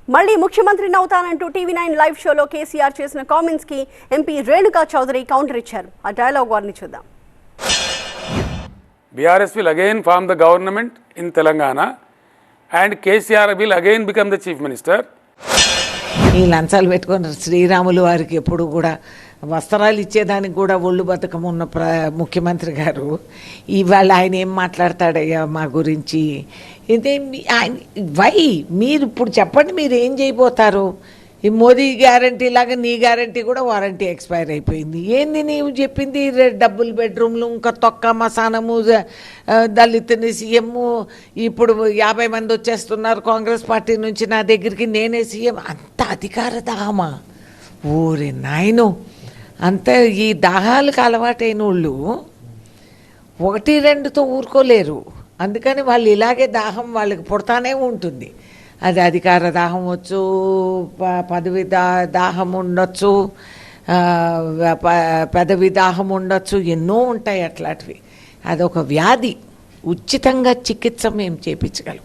మళ్ళీ ముఖ్యమంత్రిని అవుతానంటూ TV9 live షోలో కేసీఆర్ చేసిన కామెంట్స్ కి ఎంపీ రేణుకా చౌదరి కౌంటర్ ఇచ్చారు. ఆ డైలాగ్ వారిని చూద్దాం. BRS will again form the government in Telangana and KCR will again become the chief minister. ఈ లంచాలు పెట్టుకున్న శ్రీరాములు వారికి ఎప్పుడు కూడా వస్త్రాలు ఇచ్చేదానికి కూడా ఒళ్ళు బతకం ఉన్న ముఖ్యమంత్రి గారు ఇవాళ ఆయన ఏం మాట్లాడతాడయ్యా మా గురించి? ఇదే వై మీరు ఇప్పుడు చెప్పండి, మీరు ఏం చేయబోతారు? ఈ మోదీ గ్యారంటీ లాగా నీ గ్యారంటీ కూడా వారంటీ ఎక్స్పైర్ అయిపోయింది. ఏంది నీవు చెప్పింది? డబుల్ బెడ్రూమ్లు, ఇంకా తొక్క మసానము, దళితుని సీఎం, ఇప్పుడు 50 మంది వచ్చేస్తున్నారు కాంగ్రెస్ పార్టీ నుంచి నా దగ్గరికి, నేనే సీఎం. అంత అధికార దాహమా? ఊరి నాయను, అంత ఈ దాహాలకు అలవాటైన వాళ్ళు 1-2తో ఊరుకోలేరు. అందుకని వాళ్ళు ఇలాగే దాహం వాళ్ళకి పుడతానే ఉంటుంది. అది అధికార దాహం వచ్చు, పదవి దాహం ఉండొచ్చు, పదవి దాహం ఉండొచ్చు, ఎన్నో ఉంటాయి అట్లాంటివి. అదొక వ్యాధి. ఉచితంగా చికిత్స మేము చేయించగలం.